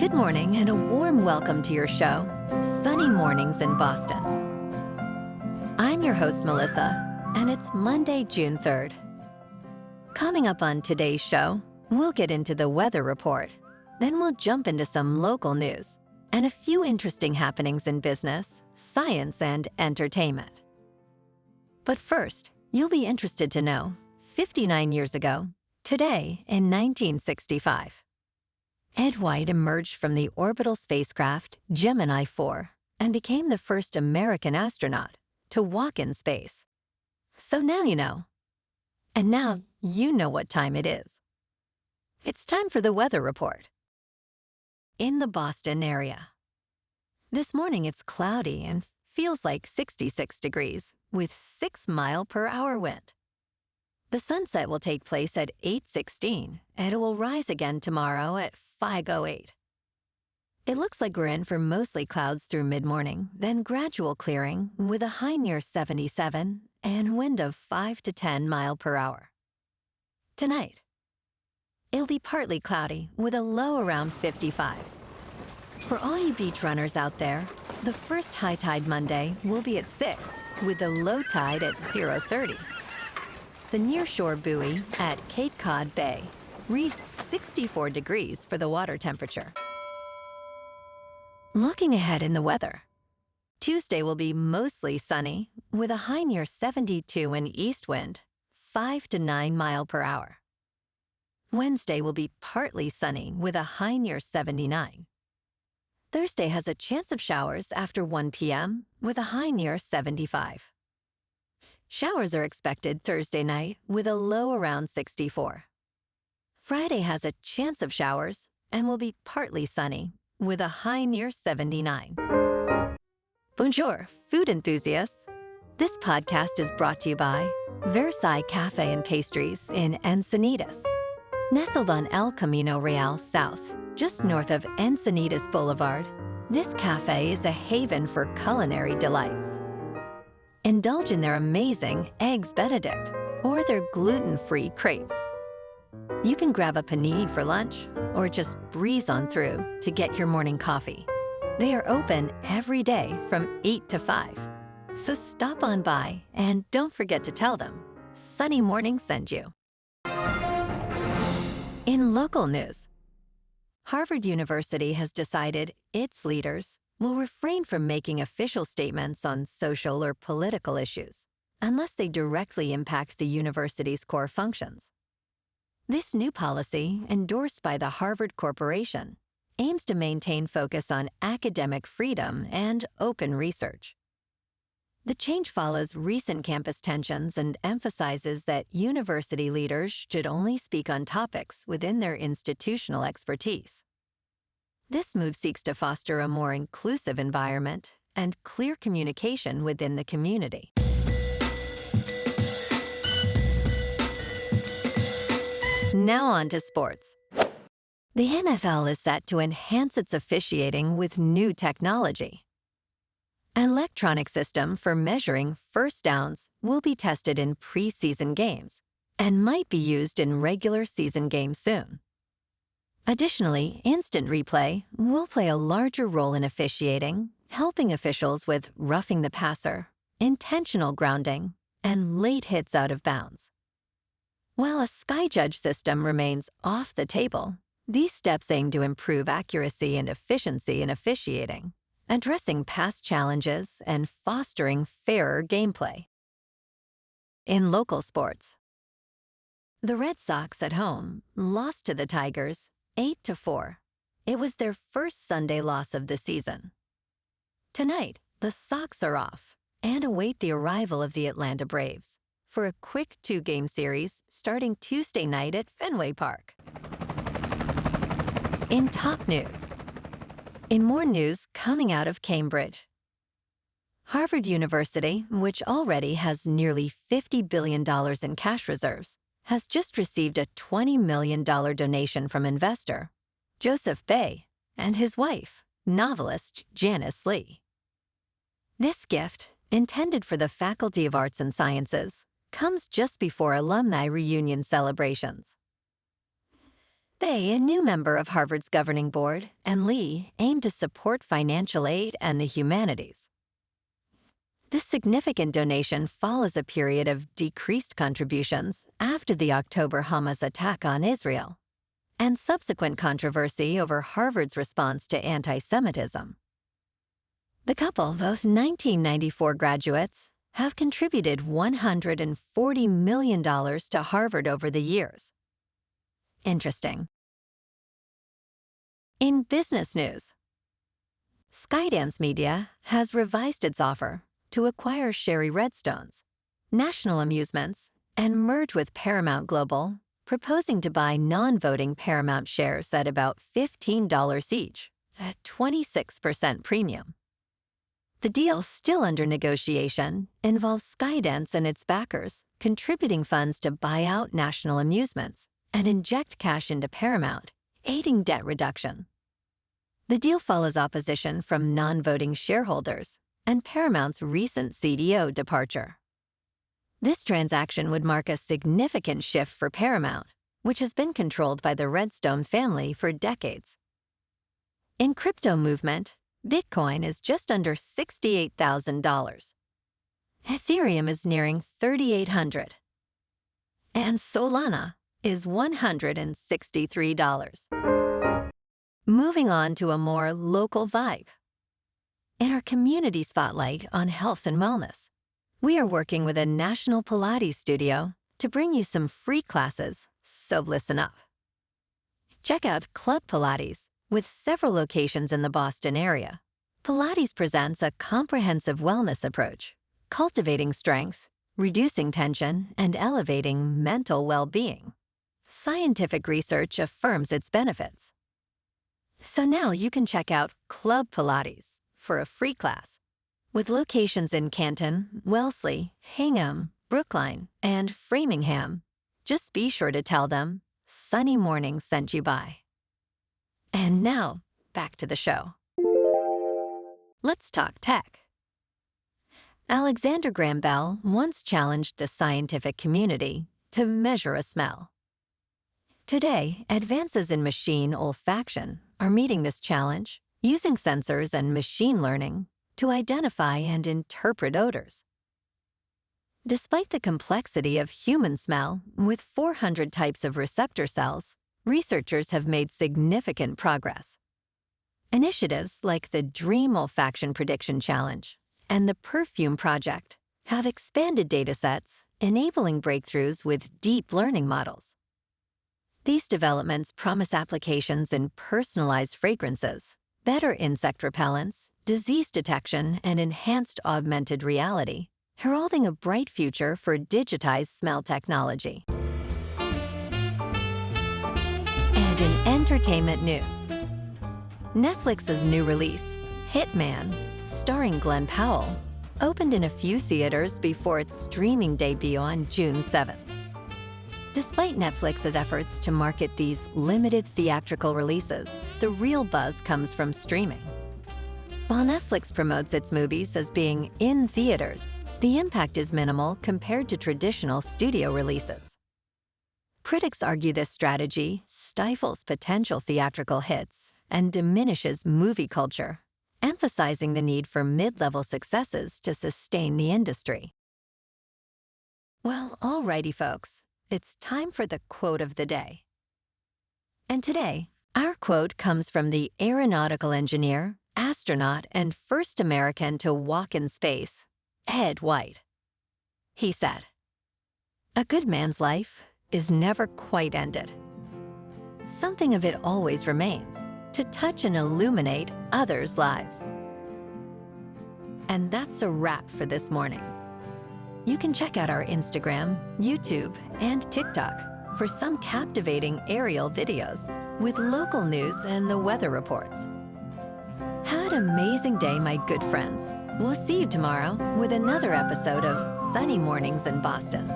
Good morning and a warm welcome to your show, Sunny Mornings in Boston. I'm your host, Melissa, and it's Monday, June 3rd. Coming up on today's show, we'll get into the weather report. Then we'll jump into some local news and a few interesting happenings in business, science, and entertainment. But first, you'll be interested to know, 59 years ago, today in 1965, Ed White emerged from the orbital spacecraft Gemini 4 and became the first American astronaut to walk in space. So now you know. And now you know what time it is. It's time for the weather report. In the Boston area. This morning it's cloudy and feels like 66 degrees with 6-mile-per-hour wind. The sunset will take place at 8:16 and it will rise again tomorrow at 5:08. It looks like we're in for mostly clouds through mid-morning, then gradual clearing with a high near 77 and wind of 5 to 10 miles per hour. Tonight, it'll be partly cloudy with a low around 55. For all you beach runners out there, the first high tide Monday will be at 6 with the low tide at 0:30. The nearshore buoy at Cape Cod Bay reads 64 degrees for the water temperature. Looking ahead in the weather, Tuesday will be mostly sunny with a high near 72 and east wind, 5 to 9 miles per hour. Wednesday will be partly sunny with a high near 79. Thursday has a chance of showers after 1 p.m. with a high near 75. Showers are expected Thursday night with a low around 64. Friday has a chance of showers and will be partly sunny with a high near 79. Bonjour, food enthusiasts. This podcast is brought to you by Versailles Cafe and Pastries in Encinitas. Nestled on El Camino Real South, just north of Encinitas Boulevard, this cafe is a haven for culinary delights. Indulge in their amazing Eggs Benedict or their gluten-free crepes. You can grab a panini for lunch or just breeze on through to get your morning coffee. They are open every day from 8 to 5. So stop on by and don't forget to tell them Sunny Morning sent you. In local news, Harvard University has decided its leaders will refrain from making official statements on social or political issues unless they directly impact the university's core functions. This new policy, endorsed by the Harvard Corporation, aims to maintain focus on academic freedom and open research. The change follows recent campus tensions and emphasizes that university leaders should only speak on topics within their institutional expertise. This move seeks to foster a more inclusive environment and clear communication within the community. Now on to sports. The NFL is set to enhance its officiating with new technology. An electronic system for measuring first downs will be tested in preseason games and might be used in regular season games soon. Additionally, instant replay will play a larger role in officiating, helping officials with roughing the passer, intentional grounding, and late hits out of bounds. While a sky judge system remains off the table, these steps aim to improve accuracy and efficiency in officiating, addressing past challenges and fostering fairer gameplay. In local sports, the Red Sox at home lost to the Tigers 8-4. It was their first Sunday loss of the season. Tonight, the Sox are off and await the arrival of the Atlanta Braves for a quick 2-game series starting Tuesday night at Fenway Park. In top news, in more news coming out of Cambridge, Harvard University, which already has nearly $50 billion in cash reserves, has just received a $20 million donation from investor Joseph Bay and his wife, novelist Janice Lee. This gift, intended for the Faculty of Arts and Sciences, comes just before alumni reunion celebrations. They, a new member of Harvard's governing board, and Lee aim to support financial aid and the humanities. This significant donation follows a period of decreased contributions after the October Hamas attack on Israel and subsequent controversy over Harvard's response to anti-Semitism. The couple, both 1994 graduates, have contributed $140 million to Harvard over the years. Interesting. In business news, Skydance Media has revised its offer to acquire Sherry Redstone's National Amusements and merge with Paramount Global, proposing to buy non-voting Paramount shares at about $15 each, at 26% premium. The deal, still under negotiation, involves Skydance and its backers contributing funds to buy out National Amusements and inject cash into Paramount, aiding debt reduction. The deal follows opposition from non-voting shareholders and Paramount's recent CDO departure. This transaction would mark a significant shift for Paramount, which has been controlled by the Redstone family for decades. In crypto movement, Bitcoin is just under $68,000. Ethereum is nearing $3,800. And Solana is $163. Moving on to a more local vibe. In our community spotlight on health and wellness, we are working with a national Pilates studio to bring you some free classes, so listen up. Check out Club Pilates, with several locations in the Boston area. Pilates presents a comprehensive wellness approach, cultivating strength, reducing tension, and elevating mental well-being. Scientific research affirms its benefits. So now you can check out Club Pilates for a free class. With locations in Canton, Wellesley, Hingham, Brookline, and Framingham, just be sure to tell them Sunny Mornings sent you by. And now, back to the show. Let's talk tech. Alexander Graham Bell once challenged the scientific community to measure a smell. Today, advances in machine olfaction are meeting this challenge using sensors and machine learning to identify and interpret odors. Despite the complexity of human smell, with 400 types of receptor cells, researchers have made significant progress. Initiatives like the Dream Olfaction Prediction Challenge and the Perfume Project have expanded datasets, enabling breakthroughs with deep learning models. These developments promise applications in personalized fragrances, better insect repellents, disease detection, and enhanced augmented reality, heralding a bright future for digitized smell technology. And in entertainment news, Netflix's new release, Hitman, starring Glenn Powell, opened in a few theaters before its streaming debut on June 7th. Despite Netflix's efforts to market these limited theatrical releases, the real buzz comes from streaming. While Netflix promotes its movies as being in theaters, the impact is minimal compared to traditional studio releases. Critics argue this strategy stifles potential theatrical hits and diminishes movie culture, emphasizing the need for mid-level successes to sustain the industry. Well, alrighty, folks, it's time for the quote of the day. And today, our quote comes from the aeronautical engineer, astronaut, and first American to walk in space, Ed White. He said, "A good man's life is never quite ended. Something of it always remains, to touch and illuminate others' lives." And that's a wrap for this morning. You can check out our Instagram, YouTube, and TikTok for some captivating aerial videos with local news and the weather reports. Have an amazing day, my good friends. We'll see you tomorrow with another episode of Sunny Mornings in Boston.